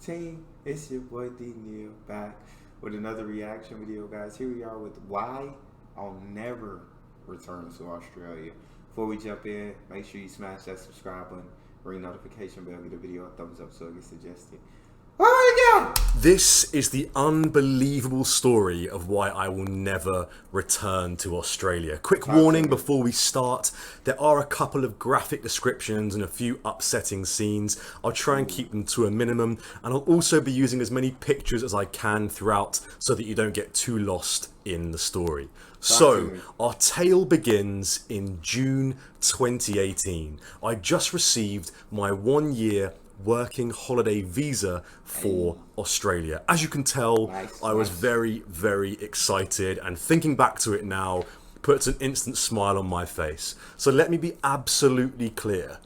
team, it's your boy D Neal back with another reaction video, guys. Here we are with why I'll never return to Australia. Before we jump in, make sure you smash that subscribe button, ring notification bell, give the video a thumbs up so it gets suggested. This is the unbelievable story of why I will never return to Australia. Quick warning before we start, there are a couple of graphic descriptions and a few upsetting scenes. I'll try and keep them to a minimum, and I'll also be using as many pictures as I can throughout so that you don't get too lost in the story. So, our tale begins in June 2018. I just received my 1-year working holiday visa for Australia. As you can tell, I was very, very excited, and thinking back to it now puts an instant smile on my face. So let me be absolutely clear.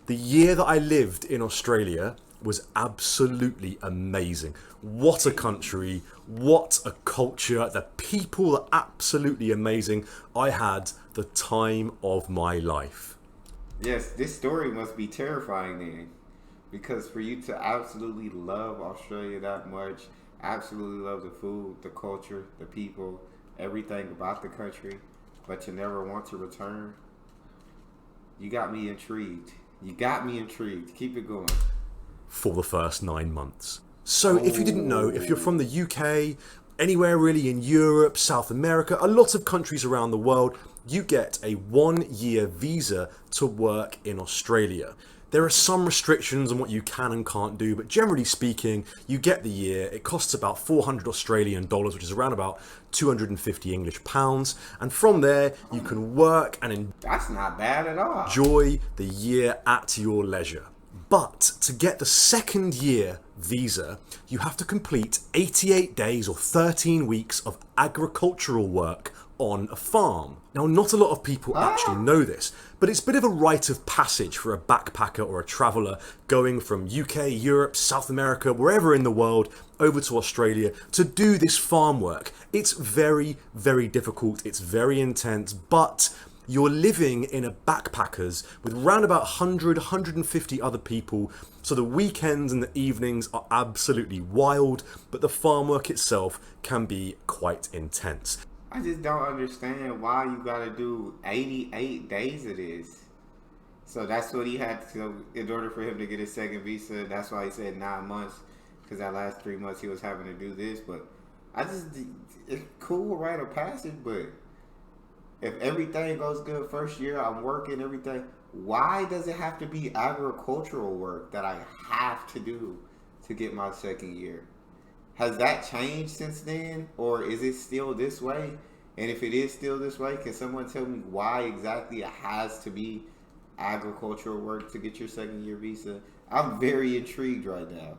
The year that I lived in Australia was absolutely amazing. What a country, what a culture, the people are absolutely amazing. I had the time of my life. Yes, this story must be terrifying then. Because for you to absolutely love Australia that much, absolutely love the food, the culture, the people, everything about the country, but you never want to return, you got me intrigued. You got me intrigued. Keep it going. For the first 9 months. So if you didn't know, if you're from the UK, anywhere really in Europe, South America, a lot of countries around the world, you get a 1-year visa to work in Australia. There are some restrictions on what you can and can't do, but generally speaking, you get the year. It costs about 400 Australian dollars, which is around about 250 English pounds. And from there, you can work and That's not bad at all. Enjoy the year at your leisure. But to get the second year visa, you have to complete 88 days or 13 weeks of agricultural work on a farm. Now, not a lot of people actually know this, but it's a bit of a rite of passage for a backpacker or a traveller going from UK, Europe, South America, wherever in the world, over to Australia to do this farm work. It's very, very difficult, it's very intense, but you're living in a backpackers with around about 100, 150 other people, so the weekends and the evenings are absolutely wild, but the farm work itself can be quite intense. I just don't understand why you gotta do 88 days of this. So that's what he had to, in order for him to get his second visa. That's why he said 9 months, because that last 3 months he was having to do this. But it's cool, rite of passage, but if everything goes good first year, I'm working everything. Why does it have to be agricultural work that I have to do to get my second year? Has that changed since then, or is it still this way? And if it is still this way, can someone tell me why exactly it has to be agricultural work to get your second year visa? I'm very intrigued right now.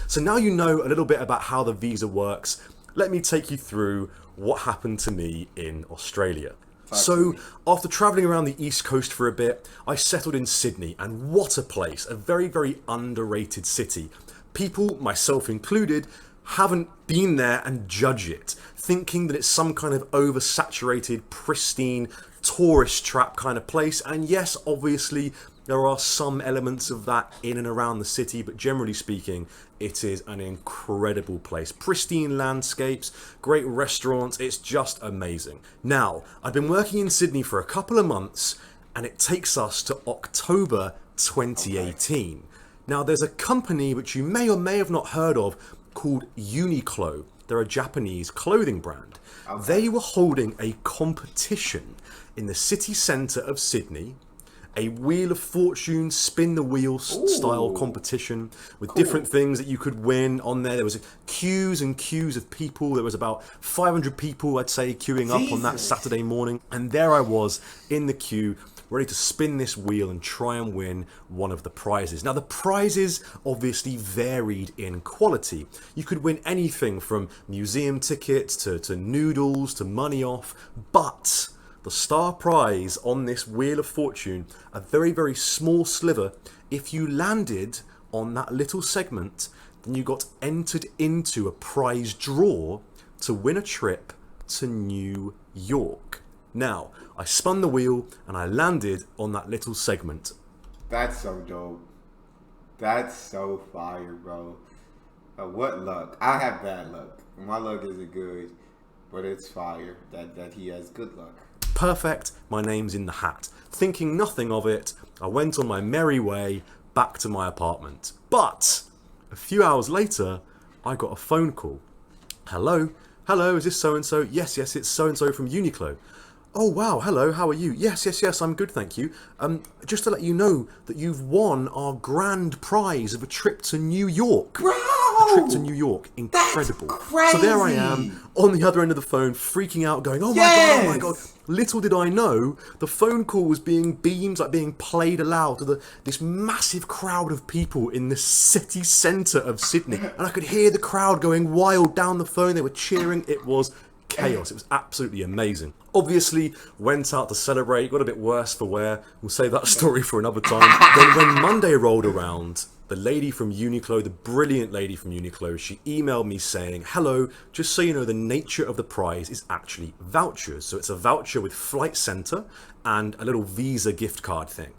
So now you know a little bit about how the visa works. Let me take you through what happened to me in Australia. So after traveling around the East Coast for a bit, I settled in Sydney, and what a place, a very, very underrated city. People, myself included, haven't been there and judge it, thinking that it's some kind of oversaturated, pristine, tourist trap kind of place. And yes, obviously, there are some elements of that in and around the city, but generally speaking, it is an incredible place. Pristine landscapes, great restaurants, it's just amazing. Now, I've been working in Sydney for a couple of months, and it takes us to October 2018. Now, there's a company which you may or may have not heard of called Uniqlo. They're a Japanese clothing brand. They were holding a competition in the city centre of Sydney, a Wheel of Fortune, spin the wheel style competition with different things that you could win on there. There was queues and queues of people. There was about 500 people, I'd say, queuing up on that Saturday morning. And there I was in the queue, ready to spin this wheel and try and win one of the prizes. Now, the prizes obviously varied in quality. You could win anything from museum tickets to noodles to money off, but the star prize on this Wheel of Fortune, a very, very small sliver, if you landed on that little segment, then you got entered into a prize draw to win a trip to New York. Now, I spun the wheel and I landed on that little segment. That's so dope. That's so fire, bro. What luck? I have bad luck. My luck isn't good, but it's fire that he has good luck. Perfect, my name's in the hat. Thinking nothing of it, I went on my merry way back to my apartment. But a few hours later, I got a phone call. Hello, is this so-and-so? Yes, it's so-and-so from Uniqlo. Oh wow, hello, how are you? Yes, I'm good, thank you. Just to let you know that you've won our grand prize of a trip to New York. Bro! A trip to New York, incredible. That's crazy. So there I am, on the other end of the phone, freaking out, going, oh my god. Little did I know, the phone call was being beamed, like being played aloud to this massive crowd of people in the city centre of Sydney. And I could hear the crowd going wild down the phone, they were cheering, it was chaos. It was absolutely amazing. Obviously, went out to celebrate, got a bit worse for wear. We'll save that story for another time. Then when Monday rolled around, the lady from Uniqlo, the brilliant lady from Uniqlo, she emailed me saying, hello, just so you know, the nature of the prize is actually vouchers. So it's a voucher with Flight Centre and a little Visa gift card thing.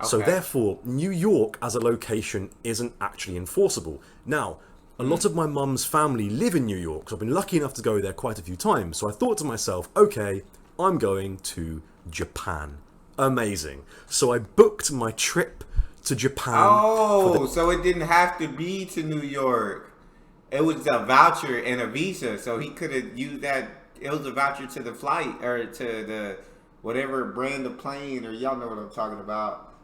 Okay. So therefore, New York as a location isn't actually enforceable. Now, a lot of my mum's family live in New York, so I've been lucky enough to go there quite a few times. So I thought to myself, okay, I'm going to Japan. Amazing. So I booked my trip to Japan. Oh, so it didn't have to be to New York. It was a voucher and a visa, so he could have used that. It was a voucher to the flight or to the whatever brand of plane, or y'all know what I'm talking about.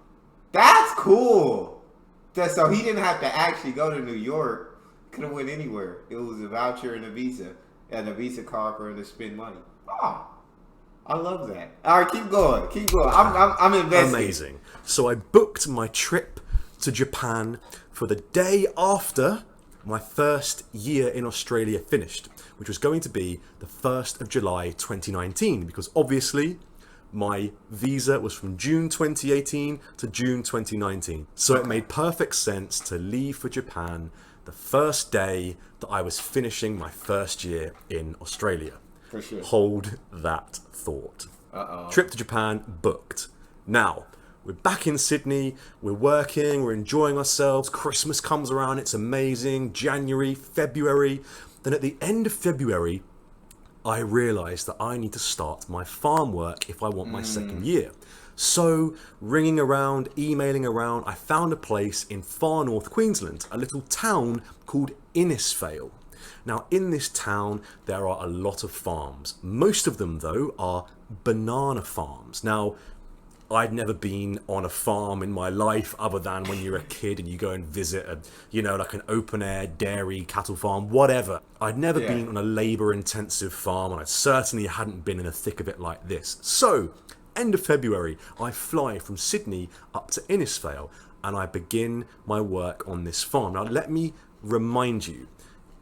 That's cool. So he didn't have to actually go to New York. Could have went anywhere. It was a voucher and a visa card for him to spend money. Oh, I love that. All right, keep going. I'm invested. Amazing. So I booked my trip to Japan for the day after my first year in Australia finished, which was going to be the 1st of July 2019, because obviously my visa was from June 2018 to June 2019. So it made perfect sense to leave for Japan the first day that I was finishing my first year in Australia. For sure. Hold that thought. Trip to Japan booked. Now, we're back in Sydney, we're working, we're enjoying ourselves, Christmas comes around, it's amazing, January, February. Then at the end of February, I realised that I need to start my farm work if I want my second year. So, ringing around, emailing around, I found a place in far north Queensland, a little town called Innisfail. Now, in this town, there are a lot of farms. Most of them, though, are banana farms. Now, I'd never been on a farm in my life other than when you're a kid and you go and visit like an open air dairy cattle farm, whatever. I'd never been on a labour intensive farm, and I certainly hadn't been in the thick of it like this. So, end of February, I fly from Sydney up to Innisfail and I begin my work on this farm. Now, let me remind you,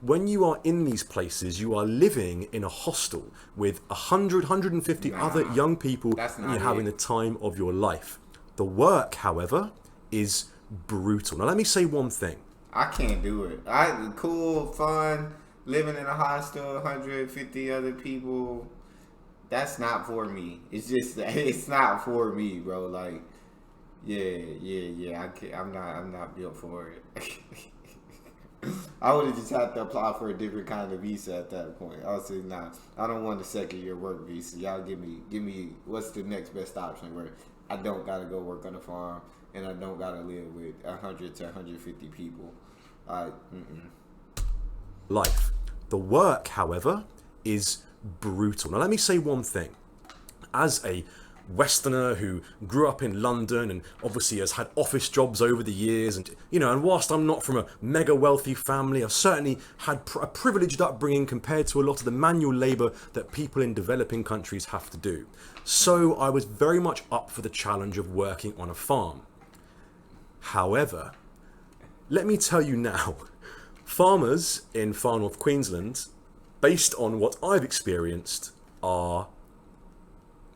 when you are in these places, you are living in a hostel with 150 other young people, and you're having the time of your life. The work, however, is brutal. Now, let me say one thing. I can't do it. Cool, fun, living in a hostel, 150 other people. That's not for me. It's not for me, bro. Like, yeah. I'm not built for it. I would have just had to apply for a different kind of visa at that point. I would say, nah, I don't want a second year work visa. Y'all give me what's the next best option where I don't gotta go work on a farm and I don't gotta live with 100 to 150 people. Life. The work, however, is brutal. Now, let me say one thing. As a Westerner who grew up in London and obviously has had office jobs over the years, and whilst I'm not from a mega wealthy family, I've certainly had a privileged upbringing compared to a lot of the manual labour that people in developing countries have to do. So I was very much up for the challenge of working on a farm. However, let me tell you now, farmers in far north Queensland, based on what I've experienced, are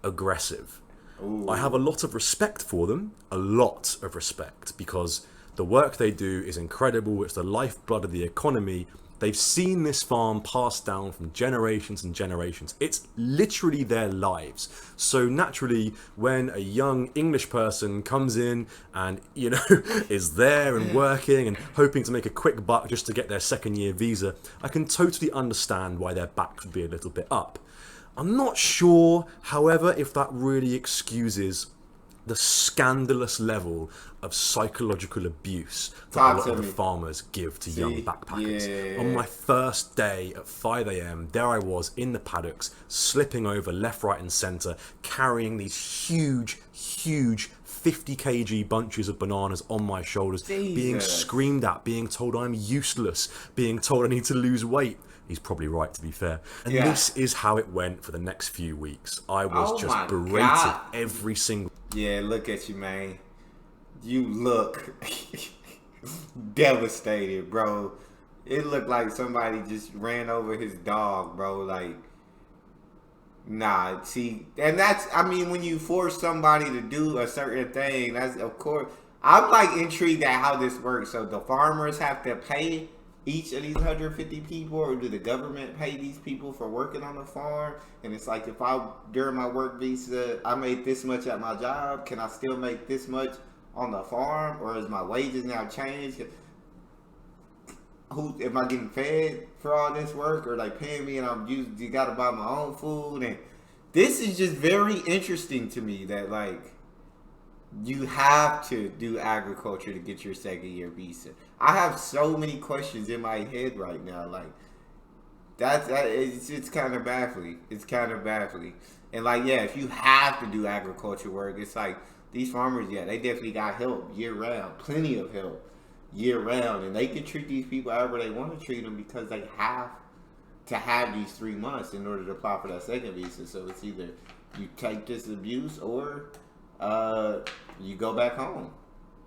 aggressive. Ooh. I have a lot of respect for them, because the work they do is incredible. It's the lifeblood of the economy. They've seen this farm passed down from generations and generations. It's literally their lives. So naturally, when a young English person comes in and, is there and working and hoping to make a quick buck just to get their second year visa, I can totally understand why their backs would be a little bit up. I'm not sure, however, if that really excuses the scandalous level of psychological abuse that a lot of the farmers give to young backpackers. On my first day at 5 a.m, there I was in the paddocks, slipping over left, right and centre, carrying these huge 50 kg bunches of bananas on my shoulders, being screamed at, being told I'm useless, being told I need to lose weight. He's probably right, to be fair. And this is how it went for the next few weeks. I was just berated every single... Yeah, look at you, man. You look devastated, bro. It looked like somebody just ran over his dog, bro. Like, nah, see, and that's, I mean, when you force somebody to do a certain thing, that's, of course, I'm like intrigued at how this works. So the farmers have to pay each of these 150 people, or do the government pay these people for working on the farm? And it's like, if I, during my work visa, I made this much at my job, can I still make this much on the farm? Or is my wages now changed? Who am I getting fed for all this work, or like paying me and you gotta buy my own food? And this is just very interesting to me that like you have to do agriculture to get your second year visa. I have so many questions in my head right now. Like it's kind of baffling. It's kind of baffling. And like, yeah, if you have to do agriculture work, it's like these farmers, yeah, they definitely got help year round, plenty of help year round, and they can treat these people however they want to treat them because they have to have these 3 months in order to apply for that second visa. So it's either you take this abuse or you go back home.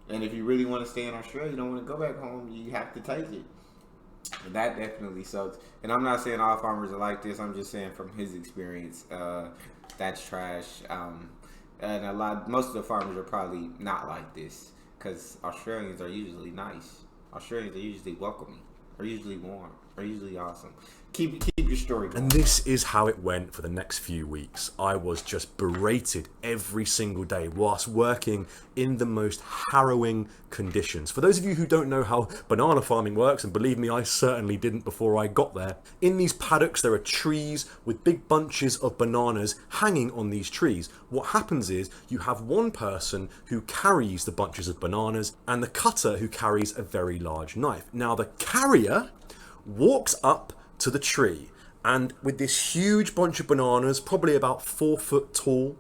And if you really want to stay in Australia, you don't want to go back home, you have to take it. And that definitely sucks. And I'm not saying all farmers are like this. I'm just saying from his experience, that's trash. And most of the farmers are probably not like this, because Australians are usually nice. Australians are usually welcoming, are usually warm, are usually awesome. Keep your story going. And this is how it went for the next few weeks. I was just berated every single day whilst working in the most harrowing conditions. For those of you who don't know how banana farming works, and believe me, I certainly didn't before I got there, in these paddocks there are trees with big bunches of bananas hanging on these trees. What happens is you have one person who carries the bunches of bananas and the cutter who carries a very large knife. Now the carrier walks up to the tree, and with this huge bunch of bananas, probably about 4 foot tall,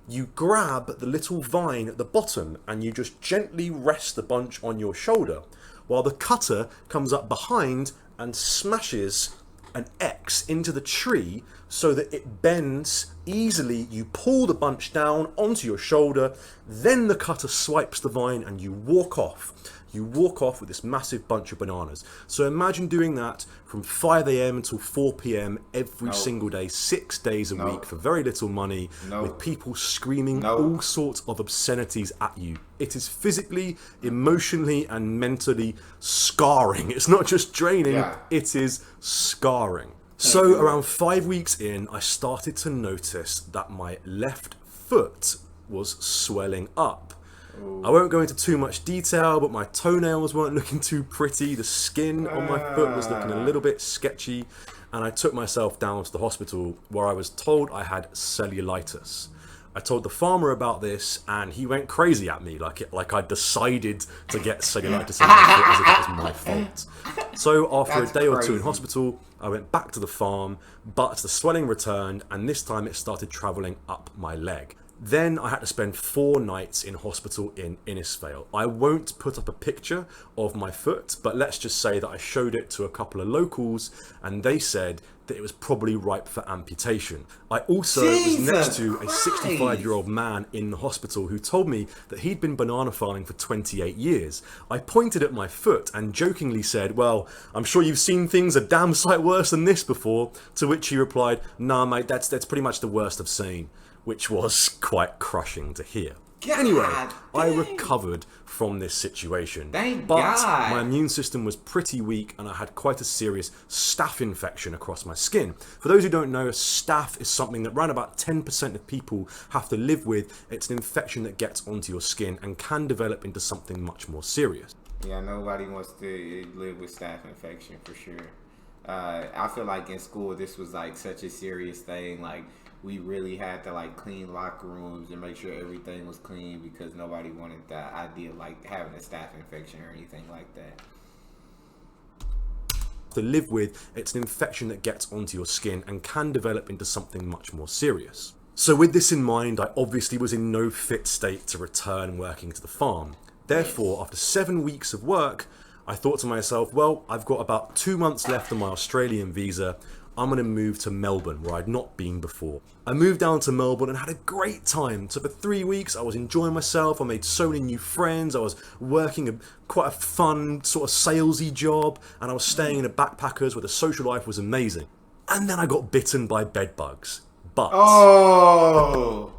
you grab the little vine at the bottom and you just gently rest the bunch on your shoulder, while the cutter comes up behind and smashes an X into the tree so that it bends easily. You pull the bunch down onto your shoulder, then the cutter swipes the vine and you walk off. You walk off with this massive bunch of bananas. So imagine doing that from 5 a.m. until 4 p.m. every single day, 6 days a week for very little money, with people screaming all sorts of obscenities at you. It is physically, emotionally, and mentally scarring. It's not just draining, it is scarring. So around 5 weeks in, I started to notice that my left foot was swelling up. I won't go into too much detail, but my toenails weren't looking too pretty. The skin on my foot was looking a little bit sketchy, and I took myself down to the hospital where I was told I had cellulitis. I told the farmer about this, and he went crazy at me, like I decided to get cellulitis in my foot as if it was my fault. So after a day or two in hospital, I went back to the farm, but the swelling returned, and this time it started travelling up my leg. Then I had to spend 4 nights in hospital in Innisfail. I won't put up a picture of my foot, but let's just say that I showed it to a couple of locals and they said that it was probably ripe for amputation. I also was next to a 65-year-old man in the hospital who told me that he'd been banana farming for 28 years. I pointed at my foot and jokingly said, "Well, I'm sure you've seen things a damn sight worse than this before," to which he replied, "Nah mate, that's pretty much the worst I've seen," which was quite crushing to hear. Anyway, I dang. recovered from this situation. Thank but God. my immune system was pretty weak and I had quite a serious staph infection across my skin. For those who don't know, staph is something that around about 10% of people have to live with. It's an infection that gets onto your skin and can develop into something much more serious. Yeah, nobody wants to live with staph infection for sure. I feel like in school this was like such a serious thing. Like we really had to like clean locker rooms and make sure everything was clean because nobody wanted the idea of like having a staph infection or anything like that. To live with, it's an infection that gets onto your skin and can develop into something much more serious. So with this in mind, I obviously was in no fit state to return working to the farm. Therefore, after 7 weeks of work, I thought to myself, well, I've got about 2 months left on my Australian visa. I'm going to move to Melbourne, where I'd not been before. I moved down to Melbourne and had a great time. So for 3 weeks, I was enjoying myself. I made so many new friends. I was working quite a fun sort of salesy job. And I was staying in a backpackers where the social life was amazing. And then I got bitten by bed bugs. But... Oh!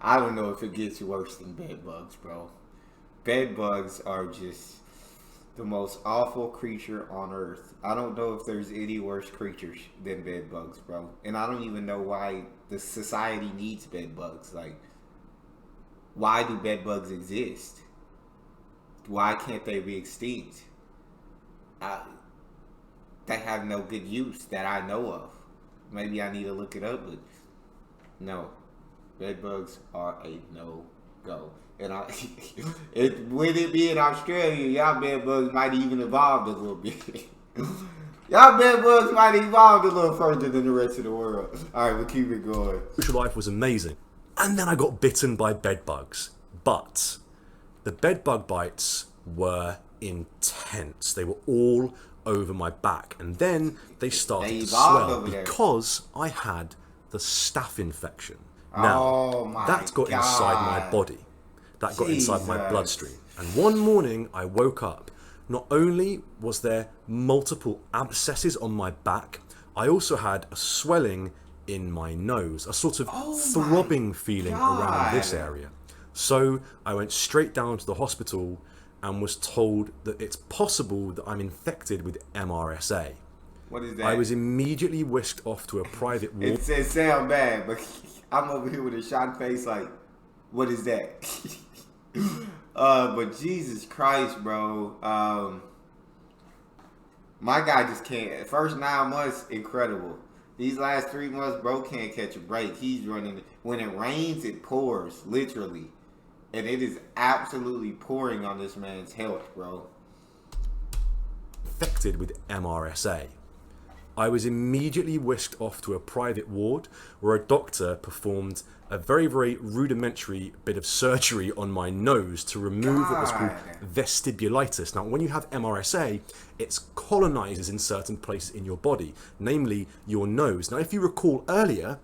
I don't know if it gets worse than bed bugs, bro. Bed bugs are just the most awful creature on earth. I don't know if there's any worse creatures than bed bugs, bro. And I don't even know why the society needs bed bugs. Like, why do bed bugs exist? Why can't they be extinct? They have no good use that I know of. Maybe I need to look it up, but no. Bed bugs are a no-go. And with it being Australia, y'all bed bugs might even evolve a little bit. Y'all bed bugs might evolve a little further than the rest of the world. All right, we'll keep it going. Social life was amazing. And then I got bitten by bed bugs. But the bed bug bites were intense. They were all over my back. And then they started to swell because I had the staph infection. Now, that got inside my body. That got inside my bloodstream. And one morning I woke up. Not only was there multiple abscesses on my back, I also had a swelling in my nose, a sort of throbbing feeling around this area. So I went straight down to the hospital and was told that it's possible that I'm infected with MRSA. What is that? I was immediately whisked off to a private ward. It sounds bad, but I'm over here with a shocked face like, what is that? But Jesus Christ, bro. My guy just can't. First 9 months, incredible. These last 3 months, bro can't catch a break. He's running. When it rains, it pours, literally. And it is absolutely pouring on this man's health, bro. Infected with MRSA. I was immediately whisked off to a private ward where a doctor performed a very, very rudimentary bit of surgery on my nose to remove what was called vestibulitis. Now, when you have MRSA, it colonizes in certain places in your body, namely your nose. Now, if you recall earlier,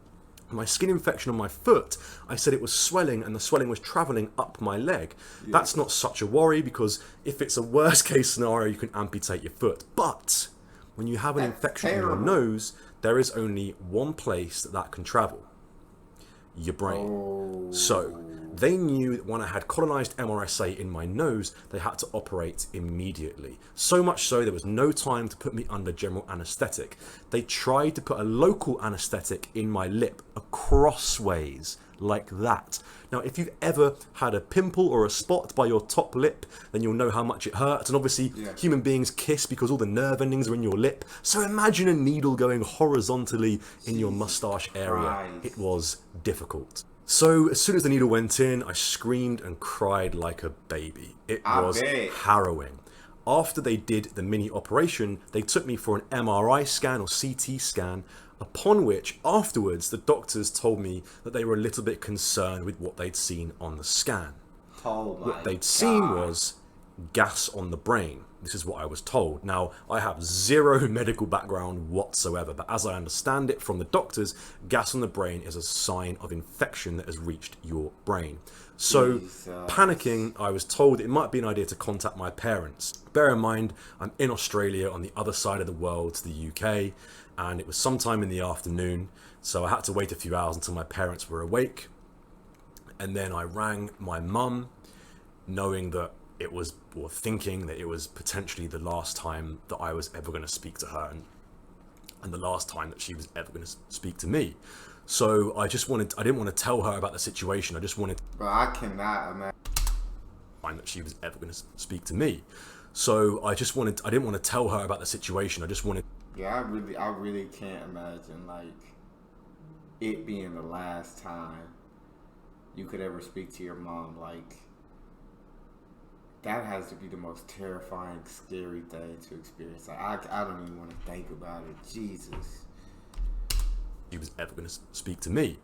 my skin infection on my foot, I said it was swelling and the swelling was traveling up my leg. Yes. That's not such a worry because if it's a worst case scenario, you can amputate your foot. But when you have an infection in your nose, there is only one place that can travel. Your brain. So they knew that when I had colonized MRSA in my nose, they had to operate immediately. So much so there was no time to put me under general anesthetic. They tried to put a local anesthetic in my lip, a crossways, like that. Now, if you've ever had a pimple or a spot by your top lip, then you'll know how much it hurts. And obviously, human beings kiss because all the nerve endings are in your lip. So imagine a needle going horizontally in your mustache area. It was difficult. So as soon as the needle went in, I screamed and cried like a baby. It was harrowing. After they did the mini operation, they took me for an MRI scan or CT scan, upon which afterwards the doctors told me that they were a little bit concerned with what they'd seen on the scan. What they'd seen was gas on the brain. This is what I was told. Now, I have zero medical background whatsoever, but as I understand it from the doctors, gas on the brain is a sign of infection that has reached your brain. So, panicking, I was told it might be an idea to contact my parents. Bear in mind, I'm in Australia on the other side of the world to the UK, and it was sometime in the afternoon, so I had to wait a few hours until my parents were awake. And then I rang my mum, knowing that it was, or thinking that it was potentially the last time that I was ever going to speak to her, and the last time that she was ever going to speak to me. So I didn't want to tell her about the situation. I just wanted. But I cannot imagine That she was ever going to speak to me. So I didn't want to tell her about the situation. I just wanted. Yeah, I really can't imagine like it being the last time you could ever speak to your mom. Like, that has to be the most terrifying, scary thing to experience. Like, I don't even want to think about it. Jesus. She was ever going to speak to me.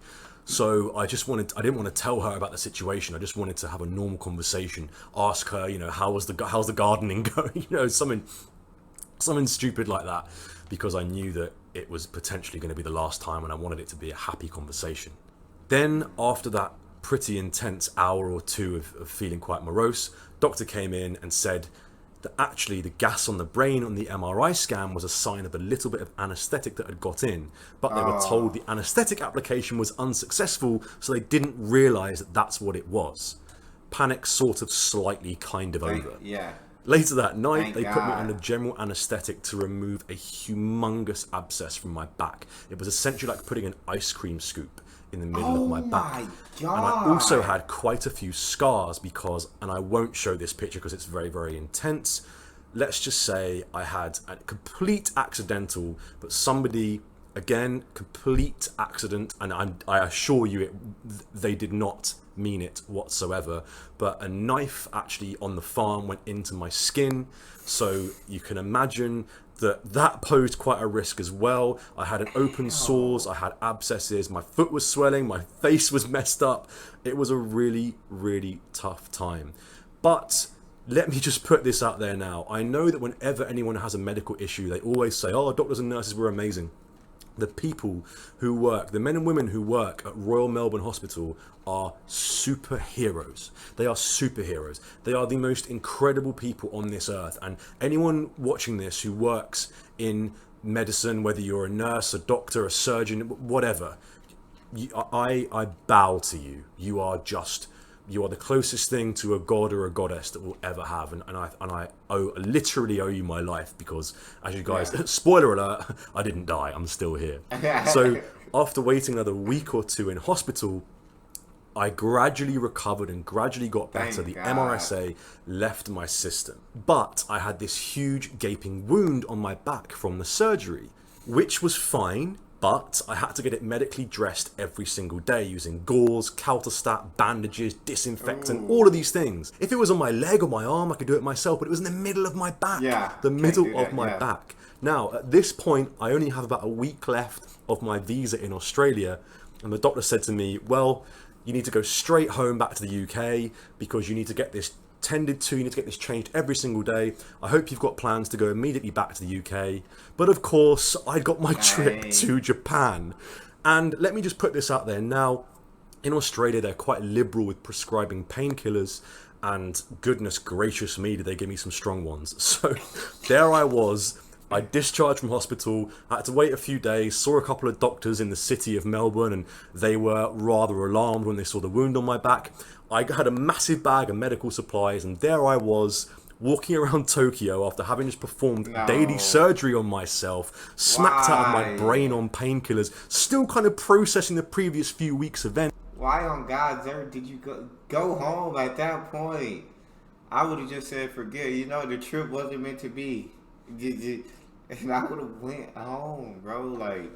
So I didn't want to tell her about the situation. I just wanted to have a normal conversation, ask her, how's the gardening going? Something stupid like that, because I knew that it was potentially going to be the last time and I wanted it to be a happy conversation. Then after that pretty intense hour or two of feeling quite morose, doctor came in and said that actually the gas on the brain on the MRI scan was a sign of a little bit of anaesthetic that had got in, but they were told the anaesthetic application was unsuccessful, so they didn't realise that that's what it was. Panic sort of slightly kind of over. Yeah. Later that night, Thank they God. put me under general anaesthetic to remove a humongous abscess from my back. It was essentially like putting an ice cream scoop in the middle of my back. God. And I also had quite a few scars because, and I won't show this picture because it's very, very intense. Let's just say I had a complete accidental, but somebody, again, complete accident, and I assure you they did not mean it whatsoever, but a knife actually on the farm went into my skin. So you can imagine that posed quite a risk as well. I had an open sores, I had abscesses, my foot was swelling, my face was messed up. It was a really, really tough time. But let me just put this out there now. I know that whenever anyone has a medical issue, they always say, oh, doctors and nurses were amazing. The people who work, the men and women who work at Royal Melbourne Hospital are superheroes. They are superheroes. They are the most incredible people on this earth. And anyone watching this who works in medicine, whether you're a nurse, a doctor, a surgeon, whatever, I bow to you. You are the closest thing to a god or a goddess that we'll ever have, and I literally owe you my life, because, as you guys, spoiler alert, I didn't die. I'm still here. So after waiting another week or two in hospital, I gradually recovered and gradually got better. The MRSA left my system, but I had this huge gaping wound on my back from the surgery, which was fine. But I had to get it medically dressed every single day using gauze, Caltostat, bandages, disinfectant, all of these things. If it was on my leg or my arm, I could do it myself, but it was in the middle of my back. The middle of my back. Now, at this point, I only have about a week left of my visa in Australia, and the doctor said to me, well, you need to go straight home back to the UK because you need to get this tended to, you need to get this changed every single day. I hope you've got plans to go immediately back to the UK. But of course, I got my trip to Japan. And let me just put this out there now. In Australia, they're quite liberal with prescribing painkillers, and goodness gracious me, did they give me some strong ones. So there I was. I discharged from hospital, I had to wait a few days, saw a couple of doctors in the city of Melbourne, and they were rather alarmed when they saw the wound on my back. I had a massive bag of medical supplies, and there I was, walking around Tokyo after having just performed daily surgery on myself, smacked out of my brain on painkillers, still kind of processing the previous few weeks' events. Why on God's earth did you go home at that point? I would have just said forget. The trip wasn't meant to be. And I would have went home, bro. Like,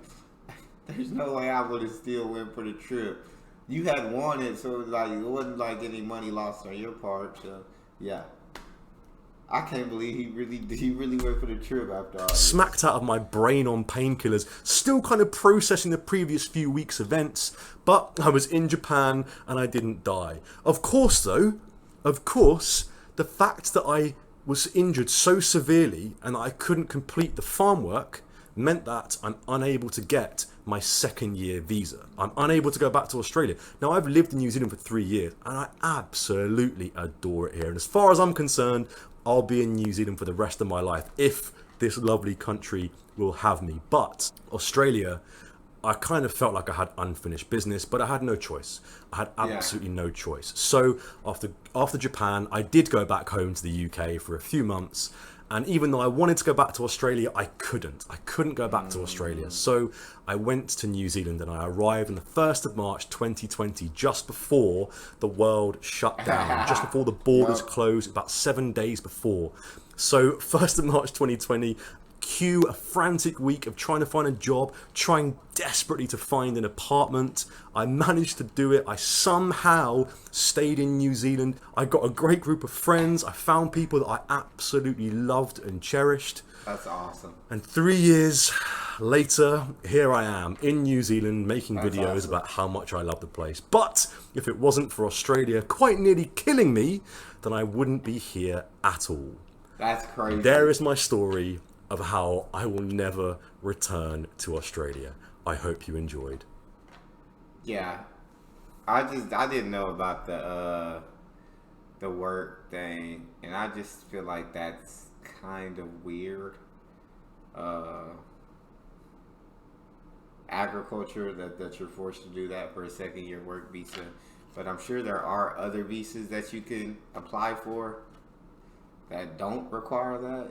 there's no way I would have still went for the trip. You had wanted, so it wasn't like any money lost on your part. So yeah, I can't believe he really went for the trip after all this. Smacked out of my brain on painkillers, still kind of processing the previous few weeks' events. But I was in Japan and I didn't die. Of course, the fact that I was injured so severely and that I couldn't complete the farm work meant that I'm unable to get my second year visa. I'm unable to go back to Australia. Now, I've lived in New Zealand for 3 years and I absolutely adore it here. And as far as I'm concerned, I'll be in New Zealand for the rest of my life if this lovely country will have me. But Australia, I kind of felt like I had unfinished business, but I had no choice. I had absolutely no choice. So after Japan, I did go back home to the UK for a few months. And even though I wanted to go back to Australia, I couldn't. I couldn't go back to Australia. So I went to New Zealand and I arrived on the 1st of March 2020, just before the world shut down, just before the borders closed, about 7 days before. So 1st of March 2020, cue a frantic week of trying to find a job, trying desperately to find an apartment. I managed to do it. I somehow stayed in New Zealand. I got a great group of friends. I found people that I absolutely loved and cherished. That's awesome. And 3 years later, here I am in New Zealand making videos awesome. about how much I love the place. But if it wasn't for Australia quite nearly killing me, then I wouldn't be here at all. That's crazy. There is my story of how I will never return to Australia. I hope you enjoyed. Yeah, I didn't know about the work thing, and I just feel like that's kind of weird. Agriculture that you're forced to do that for a second year work visa, but I'm sure there are other visas that you can apply for that don't require that.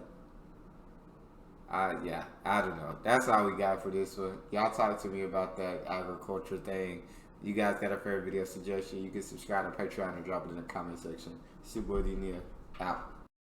I don't know. That's all we got for this one. Y'all talk to me about that agriculture thing. You guys got a favorite video suggestion, you can subscribe to Patreon and drop it in the comment section. It's your boy D Neal. Out.